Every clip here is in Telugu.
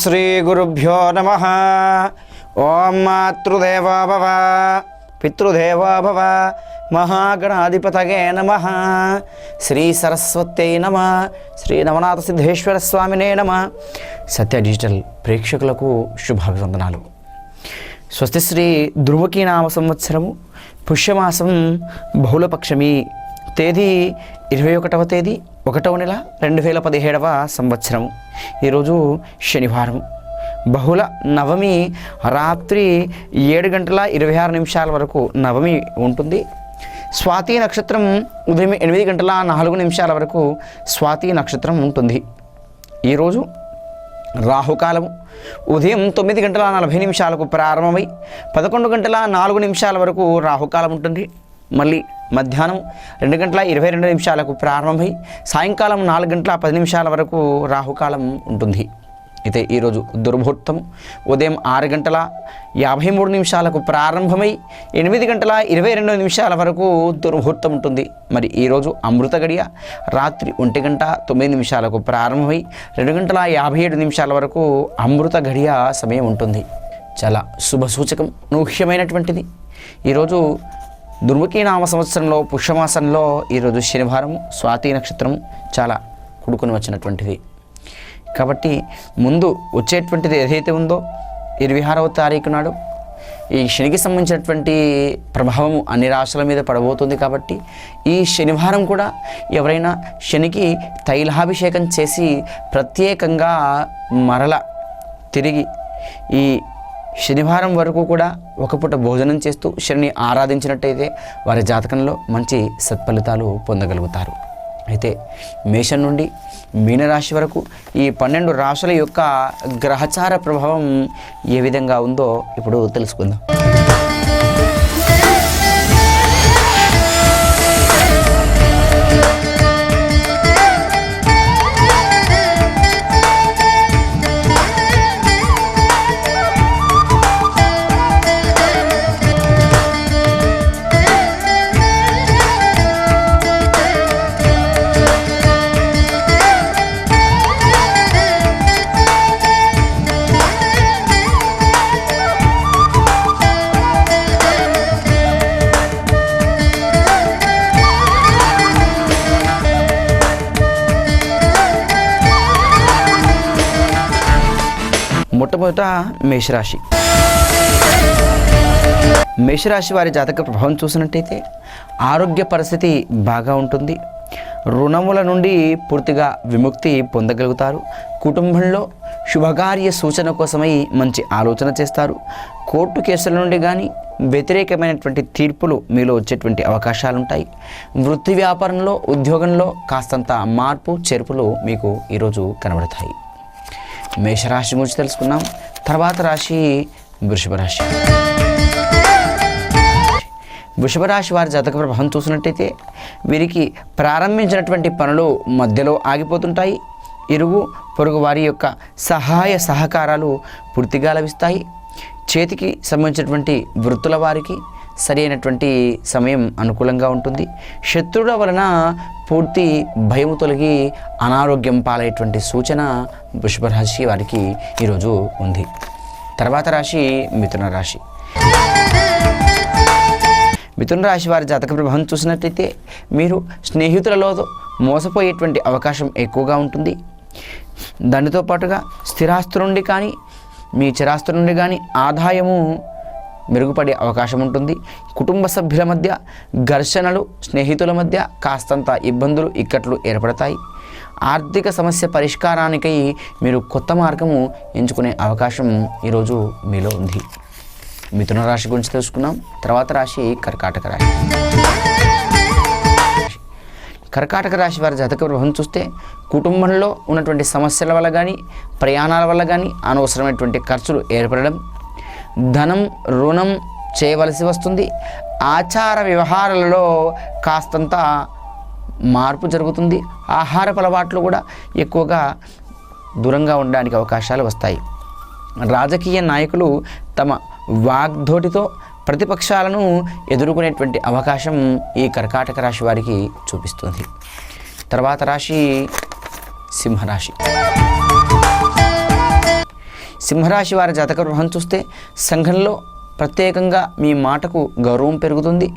శ్రీ గురుభ్యో నమః. ఓం మాతృదేవో భవ పితృదేవో భవ మహాగణాధిపతయే నమః. శ్రీ సరస్వత్యై నమః. శ్రీ నవనాథ సిద్ధేశ్వర స్వామినే నమః. సత్య డిజిటల్ ప్రేక్షకులకు శుభాభివందనాలు. స్వస్తి శ్రీ ధ్రువకీ నామ సంవత్సరము పుష్యమాసం బహుళపక్షమి. తేదీ 21వ తేదీ 1వ నెల 2017వ సంవత్సరము. ఈరోజు శనివారం. బహుళ నవమి రాత్రి 7:26 వరకు నవమి ఉంటుంది. స్వాతి నక్షత్రం ఉదయం 8:04 వరకు స్వాతి నక్షత్రం ఉంటుంది. ఈరోజు రాహుకాలము ఉదయం 9:40 ప్రారంభమై 11:04 వరకు రాహుకాలం ఉంటుంది. మళ్ళీ మధ్యాహ్నం 2:22 ప్రారంభమై సాయంకాలం 4:10 వరకు రాహుకాలం ఉంటుంది. అయితే ఈరోజు దుర్ముహూర్తం ఉదయం 6:53 ప్రారంభమై 8:22 వరకు దుర్ముహూర్తం ఉంటుంది. మరి ఈరోజు అమృత గడియ రాత్రి 1:09 ప్రారంభమై 2:57 వరకు అమృత గడియ సమయం ఉంటుంది. చాలా శుభ సూచకం, నూహ్యమైనటువంటిది. ఈరోజు దుర్ముఖీ నామ సంవత్సరంలో పుష్యమాసంలో ఈరోజు శనివారం, స్వాతి నక్షత్రం చాలా కూడుకుని వచ్చినటువంటిది. కాబట్టి ముందు వచ్చేటువంటిది ఏదైతే ఉందో 26వ తారీఖు నాడు ఈ శనికి సంబంధించినటువంటి ప్రభావం అన్ని రాశుల మీద పడబోతుంది. కాబట్టి ఈ శనివారం కూడా ఎవరైనా శనికి తైలాభిషేకం చేసి ప్రత్యేకంగా మరల తిరిగి ఈ శనివారం వరకు కూడా ఒక పూట భోజనం చేస్తూ శని ఆరాధించినట్టయితే వారి జాతకంలో మంచి సత్ఫలితాలు పొందగలుగుతారు. అయితే మేషం నుండి మీనరాశి వరకు ఈ 12 రాశుల యొక్క గ్రహచార ప్రభావం ఏ విధంగా ఉందో ఇప్పుడు తెలుసుకుందాం. మొట్టమొదట మేషరాశి. మేషరాశి వారి జాతక ప్రభావం చూసినట్టయితే ఆరోగ్య పరిస్థితి బాగా ఉంటుంది. రుణముల నుండి పూర్తిగా విముక్తి పొందగలుగుతారు. కుటుంబంలో శుభకార్య సూచన కోసమై మంచి ఆలోచన చేస్తారు. కోర్టు కేసుల నుండి కానీ వ్యతిరేకమైనటువంటి తీర్పులు మీలో వచ్చేటువంటి అవకాశాలు ఉంటాయి. వృత్తి వ్యాపారంలో, ఉద్యోగంలో కాస్తంత మార్పు చేర్పులు మీకు ఈరోజు కనబడతాయి. మేషరాశి గురించి తెలుసుకున్నాం. తర్వాత రాశి వృషభ రాశి. వృషభ రాశి వారి జాతక ప్రభావం చూసినట్టయితే వీరికి ప్రారంభించినటువంటి పనులు మధ్యలో ఆగిపోతుంటాయి. ఇరుగు పొరుగు వారి యొక్క సహాయ సహకారాలు పూర్తిగా లభిస్తాయి. చేతికి సంబంధించినటువంటి వృత్తుల వారికి సరి అయినటువంటి సమయం అనుకూలంగా ఉంటుంది. శత్రువుల వలన పూర్తి భయం తొలగి అనారోగ్యం పాలయ్యేటువంటి సూచన వృషభ రాశి వారికి ఈరోజు ఉంది. తర్వాత రాశి మిథున రాశి. మిథున రాశి వారి జాతక ప్రభావం చూసినట్లయితే మీరు స్నేహితులలో మోసపోయేటువంటి అవకాశం ఎక్కువగా ఉంటుంది. దానితో పాటుగా స్థిరాస్తి నుండి కానీ మీ చిరాస్తి నుండి కానీ ఆదాయము మెరుగుపడే అవకాశం ఉంటుంది. కుటుంబ సభ్యుల మధ్య ఘర్షణలు, స్నేహితుల మధ్య కాస్తంత ఇబ్బందులు, ఇక్కట్లు ఏర్పడతాయి. ఆర్థిక సమస్య పరిష్కారానికై మీరు కొత్త మార్గము ఎంచుకునే అవకాశం ఈరోజు మీలో ఉంది. మిథున రాశి గురించి తెలుసుకున్నాం. తర్వాత రాశి కర్కాటక రాశి. కర్కాటక రాశి వారి జాతక ప్రభావం చూస్తే కుటుంబంలో ఉన్నటువంటి సమస్యల వల్ల కానీ, ప్రయాణాల వల్ల కానీ అనవసరమైనటువంటి ఖర్చులు ఏర్పడడం, ధనం రుణం చేయవలసి వస్తుంది. ఆచార వ్యవహారాలలో కాస్తంత మార్పు జరుగుతుంది. ఆహారపు అలవాట్లు కూడా ఎక్కువగా దూరంగా ఉండడానికి అవకాశాలు వస్తాయి. రాజకీయ నాయకులు తమ వాగ్ధోటితో ప్రతిపక్షాలను ఎదుర్కొనేటువంటి అవకాశం ఈ కర్కాటక రాశి వారికి చూపిస్తుంది. తర్వాత రాశి సింహరాశి. సింహరాశి వారి జాతక ప్రభావం చూస్తే సంఘంలో ప్రత్యేకంగా మీ మాటకు గౌరవం పెరుగుతుంది.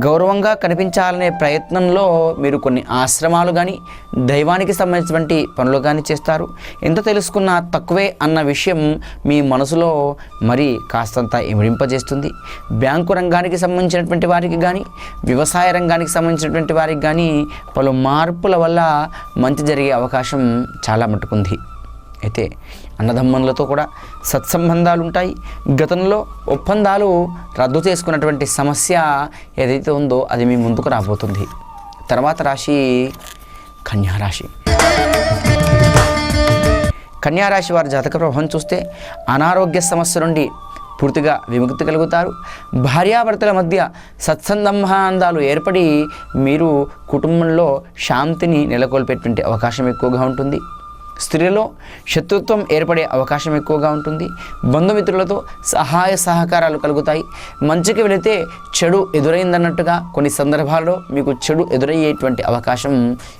గౌరవంగా కనిపించాలనే ప్రయత్నంలో మీరు కొన్ని ఆశ్రమాలు కానీ దైవానికి సంబంధించినటువంటి పనులు కానీ చేస్తారు. ఎంత తెలుసుకున్నా తక్కువే అన్న విషయం మీ మనసులో మరి కాస్తంత ఇమిడింపజేస్తుంది. బ్యాంకు రంగానికి సంబంధించినటువంటి వారికి కానీ వ్యవసాయ రంగానికి సంబంధించినటువంటి వారికి కానీ పలు మార్పుల వల్ల మంచి జరిగే అవకాశం చాలా మట్టుకుంది. అయితే అన్నదమ్ములతో కూడా సత్సంబంధాలు ఉంటాయి. గతంలో ఒప్పందాలు రద్దు చేసుకున్నటువంటి సమస్య ఏదైతే ఉందో అది మీ ముందుకు రాబోతుంది. తర్వాత రాశి కన్యారాశి. కన్యారాశి వారి జాతక ప్రభావం చూస్తే అనారోగ్య సమస్య నుండి పూర్తిగా విముక్తి కలుగుతారు. భార్యాభర్తల మధ్య సత్సంబంధాలు ఏర్పడి మీరు కుటుంబంలో శాంతిని నెలకొల్పేటువంటి అవకాశం ఎక్కువగా ఉంటుంది. స్త్రీలో శత్రుత్వం ఏర్పడే అవకాశం ఎక్కువగా ఉంటుంది. బంధుమిత్రులతో సహాయ సహకారాలు కలుగుతాయి. మంచికి వెళితే చెడు ఎదురైందన్నట్టుగా కొన్ని సందర్భాల్లో మీకు చెడు ఎదురయ్యేటువంటి అవకాశం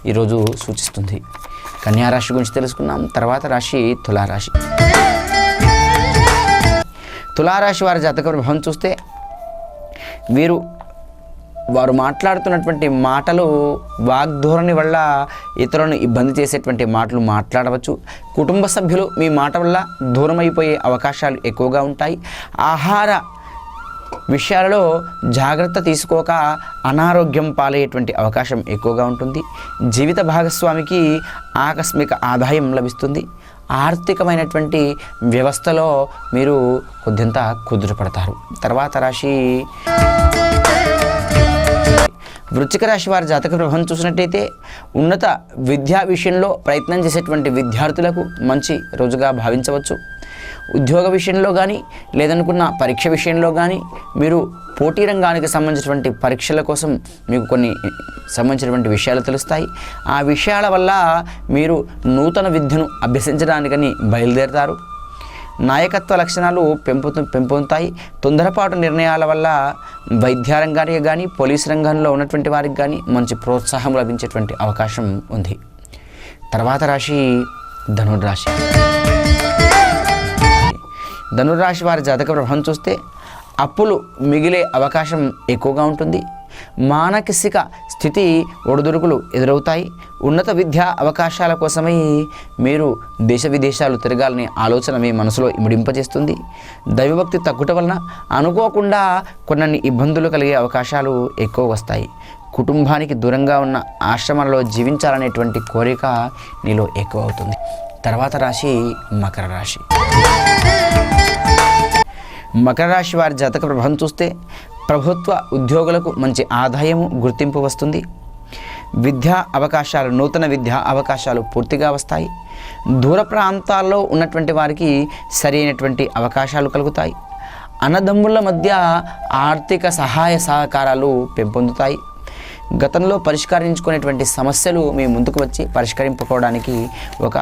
ఈరోజు సూచిస్తుంది. కన్యారాశి గురించి తెలుసుకున్నాం. తర్వాత రాశి తులారాశి. తులారాశి వారి జాతక ప్రభావం చూస్తే వారు మాట్లాడుతున్నటువంటి మాటలు వాగ్ధోరణి వల్ల ఇతరులను ఇబ్బంది చేసేటువంటి మాటలు మాట్లాడవచ్చు. కుటుంబ సభ్యులు మీ మాట వల్ల దూరం అయిపోయే అవకాశాలు ఎక్కువగా ఉంటాయి. ఆహార విషయాలలో జాగ్రత్త తీసుకోక అనారోగ్యం పాలయ్యేటువంటి అవకాశం ఎక్కువగా ఉంటుంది. జీవిత భాగస్వామికి ఆకస్మిక ఆదాయం లభిస్తుంది. ఆర్థికమైనటువంటి వ్యవస్థలో మీరు కొద్దింత కుదుటపడతారు. తర్వాత రాశి వృశ్చిక రాశి వారి జాతక ప్రభావం చూసినట్టయితే ఉన్నత విద్యా విషయంలో ప్రయత్నం చేసేటువంటి విద్యార్థులకు మంచి రోజుగా భావించవచ్చు. ఉద్యోగ విషయంలో కానీ లేదనుకున్న పరీక్ష విషయంలో కానీ మీరు పోటీ రంగానికి సంబంధించినటువంటి పరీక్షల కోసం మీకు కొన్ని సంబంధించినటువంటి విషయాలు తెలుస్తాయి. ఆ విషయాల వల్ల మీరు నూతన విద్యను అభ్యసించడానికని బయలుదేరతారు. నాయకత్వ లక్షణాలు పెంపొందుతాయి. తొందరపాటు నిర్ణయాల వల్ల వైద్య రంగానికి కానీ పోలీసు రంగంలో ఉన్నటువంటి వారికి కానీ మంచి ప్రోత్సాహం లభించేటువంటి అవకాశం ఉంది. తర్వాత రాశి ధనుర్రాశి. ధనుర్రాశి వారి జాతక ప్రభావం చూస్తే అప్పులు మిగిలే అవకాశం ఎక్కువగా ఉంటుంది. మానసిక స్థితి ఒడిదుడుకులు ఎదురవుతాయి. ఉన్నత విద్యా అవకాశాల కోసమై మీరు దేశ విదేశాలు తిరగాలని ఆలోచన మీ మనసులో ఇమిడింపజేస్తుంది. దైవభక్తి తగ్గుట వలన అనుకోకుండా కొన్ని ఇబ్బందులు కలిగే అవకాశాలు ఎక్కువ వస్తాయి. కుటుంబానికి దూరంగా ఉన్న ఆశ్రమాలలో జీవించాలనేటువంటి కోరిక నీలో ఎక్కువ అవుతుంది. తర్వాత రాశి మకర రాశి. మకర రాశి వారి జాతక ప్రభావం చూస్తే ప్రభుత్వ ఉద్యోగులకు మంచి ఆదాయము గుర్తింపు వస్తుంది. విద్యా అవకాశాలు నూతన విద్యా అవకాశాలు పూర్తిగా వస్తాయి. దూర ప్రాంతాల్లో ఉన్నటువంటి వారికి సరైనటువంటి అవకాశాలు కలుగుతాయి. అన్నదమ్ముల మధ్య ఆర్థిక సహాయ సహకారాలు పెంపొందుతాయి. గతంలో పరిష్కరించుకునేటువంటి సమస్యలు మీ ముందుకు వచ్చి పరిష్కరించుకోవడానికి ఒక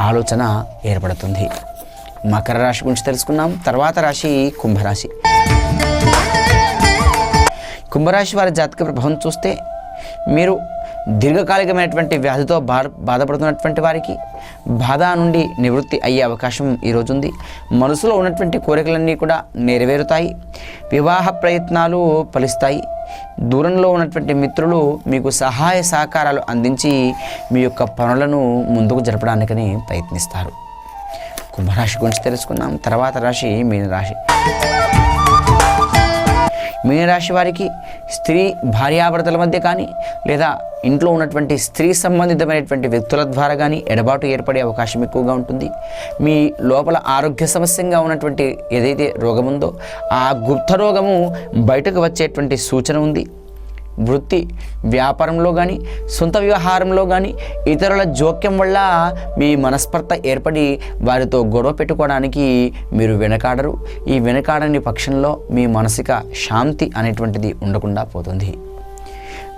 ఆలోచన ఏర్పడుతుంది. మకర రాశి గురించి తెలుసుకున్నాం. తర్వాత రాశి కుంభరాశి. కుంభరాశి వారి జాతక ప్రభావం చూస్తే మీరు దీర్ఘకాలికమైనటువంటి వ్యాధితో బాధపడుతున్నటువంటి వారికి బాధ నుండి నివృత్తి అయ్యే అవకాశం ఈరోజు ఉంది. మనసులో ఉన్నటువంటి కోరికలన్నీ కూడా నెరవేరుతాయి. వివాహ ప్రయత్నాలు ఫలిస్తాయి. దూరంలో ఉన్నటువంటి మిత్రులు మీకు సహాయ సహకారాలు అందించి మీ యొక్క పనులను ముందుకు జరపడానికని ప్రయత్నిస్తారు. కుంభరాశి గురించి తెలుసుకున్నాం. తర్వాత రాశి మీనరాశి. మీనరాశి వారికి స్త్రీ భార్యాభర్తల మధ్య కానీ లేదా ఇంట్లో ఉన్నటువంటి స్త్రీ సంబంధితమైనటువంటి వ్యక్తుల ద్వారా కానీ ఎడబాటు ఏర్పడే అవకాశం ఎక్కువగా ఉంటుంది. మీ లోపల ఆరోగ్య సమస్యంగా ఉన్నటువంటి ఏదైతే రోగం ఉందో ఆ గుప్త రోగము బయటకు వచ్చేటువంటి సూచన ఉంది. వృత్తి వ్యాపారంలో కానీ సొంత వ్యవహారంలో కానీ ఇతరుల జోక్యం వల్ల మీ మనస్పర్ధ ఏర్పడి వారితో గొడవ పెట్టుకోవడానికి మీరు వెనకాడరు. ఈ వెనకాడని పక్షంలో మీ మానసిక శాంతి అనేటువంటిది ఉండకుండా పోతుంది.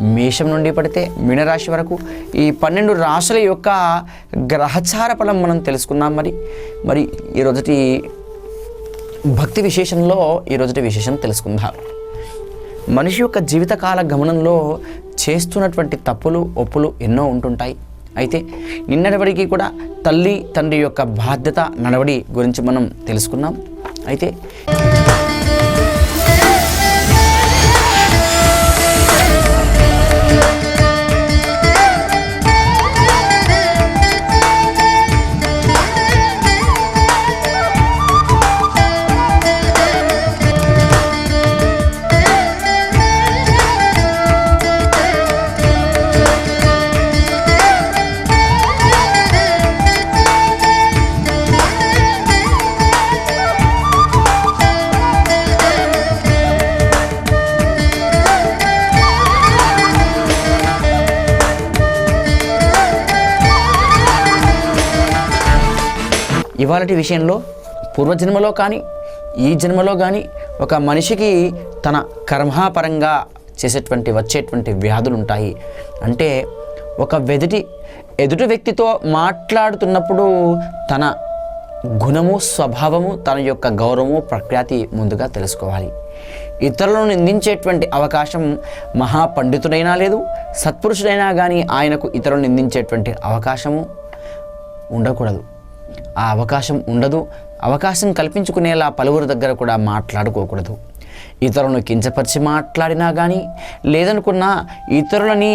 మేషం నుండి పడితే మీనరాశి వరకు ఈ 12 రాశుల యొక్క గ్రహచార ఫలం మనం తెలుసుకున్నాం. మరి ఈరోజుటి భక్తి విశేషంలో ఈరోజుటి విశేషం తెలుసుకుందాం. మనిషి యొక్క జీవితకాల గమనంలో చేస్తున్నటువంటి తప్పులు ఒప్పులు ఎన్నో ఉంటుంటాయి. అయితే నిన్నటి వరకు కూడా తల్లి తండ్రి యొక్క బాధ్యత నడవడి గురించి మనం తెలుసుకున్నాం. అయితే ఇవాళటి విషయంలో పూర్వజన్మలో కానీ ఈ జన్మలో కానీ ఒక మనిషికి తన కర్మాపరంగా వచ్చేటువంటి వ్యాధులు ఉంటాయి. అంటే ఒక ఎదుటి వ్యక్తితో మాట్లాడుతున్నప్పుడు తన గుణము, స్వభావము, తన యొక్క గౌరవము, ప్రఖ్యాతి ముందుగా తెలుసుకోవాలి. ఇతరులను నిందించేటువంటి అవకాశం మహాపండితుడైనా లేదు, సత్పురుషుడైనా కానీ ఆయనకు ఇతరులను నిందించేటువంటి అవకాశము ఉండకూడదు. ఆ అవకాశం ఉండదు. అవకాశం కల్పించుకునేలా పలువురు దగ్గర కూడా మాట్లాడుకోకూడదు. ఇతరులను కించపరిచి మాట్లాడినా కానీ, లేదనుకున్నా ఇతరులని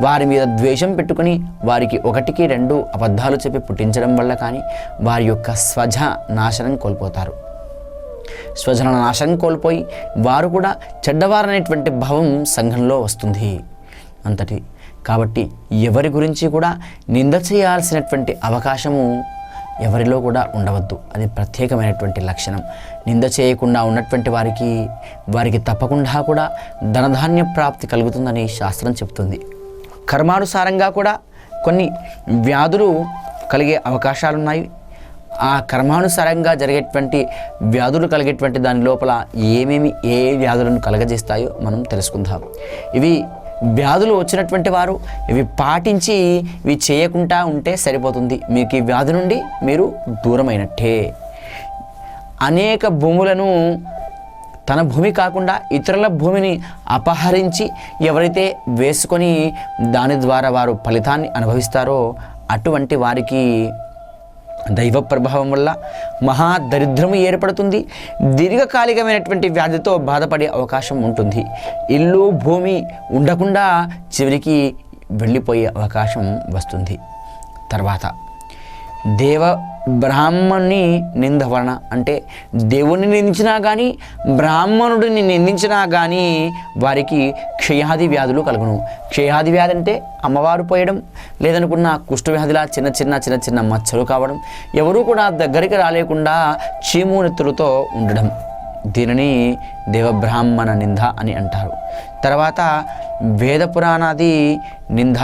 వారి మీద ద్వేషం పెట్టుకుని వారికి 1-2 అబద్ధాలు చెప్పి పుట్టించడం వల్ల కానీ వారి యొక్క స్వజ నాశనం కోల్పోతారు. స్వజన నాశనం కోల్పోయి వారు కూడా చెడ్డవారనేటువంటి భావం సంఘంలో వస్తుంది అంతటి. కాబట్టి ఎవరి గురించి కూడా నింద చేయాల్సినటువంటి అవకాశము ఎవరిలో కూడా ఉండవద్దు. అది ప్రత్యేకమైనటువంటి లక్షణం. నింద చేయకుండా ఉన్నటువంటి వారికి తప్పకుండా కూడా ధనధాన్య ప్రాప్తి కలుగుతుందని శాస్త్రం చెబుతుంది. కర్మానుసారంగా కూడా కొన్ని వ్యాధులు కలిగే అవకాశాలున్నాయి. ఆ కర్మానుసారంగా జరిగేటువంటి వ్యాధులు కలిగేటువంటి దాని లోపల ఏ వ్యాధులను కలగజేస్తాయో మనం తెలుసుకుందాం. ఇవి వ్యాధులు వచ్చినటువంటి వారు ఇవి పాటించి ఇవి చేయకుండా ఉంటే సరిపోతుంది. మీకు ఈ వ్యాధి నుండి మీరు దూరమైనట్టే. అనేక భూములను తన భూమి కాకుండా ఇతరుల భూమిని అపహరించి ఎవరైతే వేసుకొని దాని ద్వారా వారు ఫలితాన్ని అనుభవిస్తారో అటువంటి వారికి దైవ ప్రభావం వల్ల మహాదరిద్రము ఏర్పడుతుంది. దీర్ఘకాలికమైనటువంటి వ్యాధితో బాధపడే అవకాశం ఉంటుంది. ఇల్లు భూమి ఉండకుండా చివరికి వెళ్ళిపోయే అవకాశం వస్తుంది. తర్వాత బ్రాహ్మణుని నింద వలన, అంటే దేవుణ్ణి నిందించినా కానీ బ్రాహ్మణుడిని నిందించినా కానీ వారికి క్షయాది వ్యాధులు కలుగును. క్షయాది వ్యాధి అంటే అమ్మవారు పోయడం, లేదనుకున్న కుష్ఠవ్యాధిలా చిన్న చిన్న మచ్చలు కావడం, ఎవరూ కూడా దగ్గరికి రాలేకుండా చీము నెత్తులతో ఉండడం. దీనిని దేవబ్రాహ్మణ నింద అని అంటారు. తర్వాత వేద పురాణాది నింద.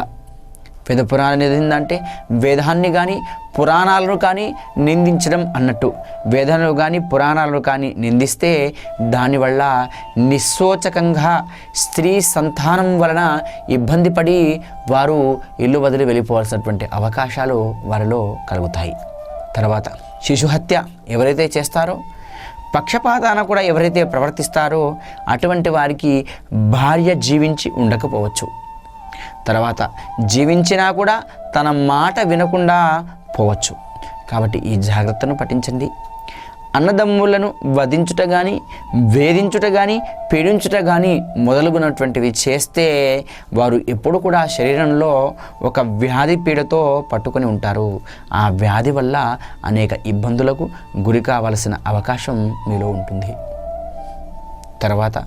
వేద పురాణ నింద అంటే వేదాన్ని కానీ పురాణాలను కానీ నిందించడం అన్నట్టు. వేదాలను కానీ పురాణాలను కానీ నిందిస్తే దానివల్ల నిస్సోచకంగా స్త్రీ సంతానం వలన ఇబ్బంది పడి వారు ఇల్లు వదిలి వెళ్ళిపోవాల్సినటువంటి అవకాశాలు వారిలో కలుగుతాయి. తర్వాత శిశుహత్య ఎవరైతే చేస్తారో, పక్షపాతాన కూడా ఎవరైతే ప్రవర్తిస్తారో అటువంటి వారికి భార్య జీవించి ఉండకపోవచ్చు. తర్వాత జీవించినా కూడా తన మాట వినకుండా పోవచ్చు. కాబట్టి ఈ జాగ్రత్తను పాటించండి. అన్నదమ్ములను వధించుట కానీ, వేధించుట కానీ, పీడించుట కానీ మొదలుగున్నటువంటివి చేస్తే వారు ఎప్పుడు కూడా శరీరంలో ఒక వ్యాధి పీడతో పట్టుకొని ఉంటారు. ఆ వ్యాధి వల్ల అనేక ఇబ్బందులకు గురి కావాల్సిన అవకాశం మీలో ఉంటుంది. తర్వాత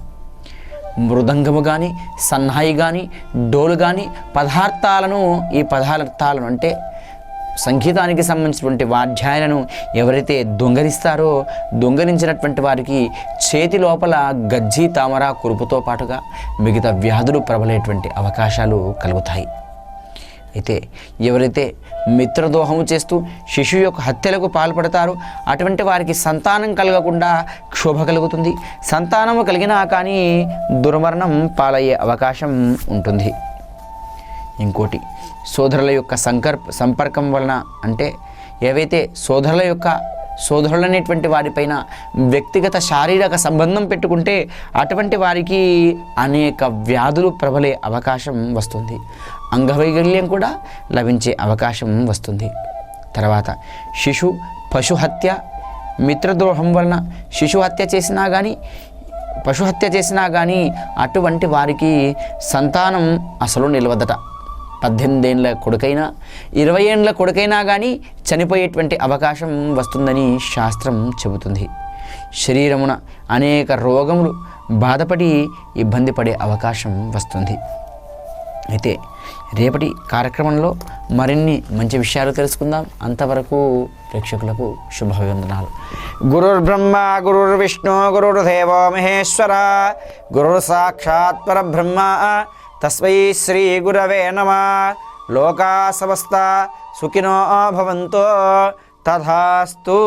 మృదంగము కానీ, సన్నాయి కానీ, డోలు కానీ ఈ పదార్థాలను అంటే సంగీతానికి సంబంధించినటువంటి వాద్యాలను ఎవరైతే దొంగలించినటువంటి వారికి చేతి లోపల గజ్జి, తామర, కురుపుతో పాటుగా మిగతా వ్యాధులు ప్రబలేటువంటి అవకాశాలు కలుగుతాయి. అయితే ఎవరైతే మిత్రదోహము చేస్తూ శిశువు యొక్క హత్యలకు పాల్పడతారో అటువంటి వారికి సంతానం కలగకుండా క్షోభ కలుగుతుంది. సంతానము కలిగినా కానీ దుర్మరణం పాలయ్యే అవకాశం ఉంటుంది. ఇంకోటి సోదరుల యొక్క సంపర్కం వలన, అంటే ఏవైతే సోదరుల యొక్క సోదరులనేటువంటి వారిపైన వ్యక్తిగత శారీరక సంబంధం పెట్టుకుంటే అటువంటి వారికి అనేక వ్యాధులు ప్రబలే అవకాశం వస్తుంది. అంగవైకల్యం కూడా లభించే అవకాశం వస్తుంది. తర్వాత పశుహత్య, మిత్రద్రోహం వలన శిశుహత్య చేసినా కానీ పశుహత్య చేసినా కానీ అటువంటి వారికి సంతానం అసలు నిలవదట. 18 ఏళ్ళ కొడుకైనా 20 ఏళ్ళ కొడుకైనా కానీ చనిపోయేటువంటి అవకాశం వస్తుందని శాస్త్రం చెబుతుంది. శరీరమున అనేక రోగములు బాధపడి ఇబ్బంది పడే అవకాశం వస్తుంది. అయితే రేపటి కార్యక్రమంలో మరిన్ని మంచి విషయాలు తెలుసుకుందాం. అంతవరకు ప్రేక్షకులకు శుభాభివందనాలు. గురుర్బ్రహ్మ గురుర్విష్ణు గురుర్దేవో మహేశ్వర గురుర్ సాక్షాత్ పరబ్రహ్మ తస్మై శ్రీ గురవే నమః. లోకా సమస్త సుఖినో భవంతు. తథాస్తు.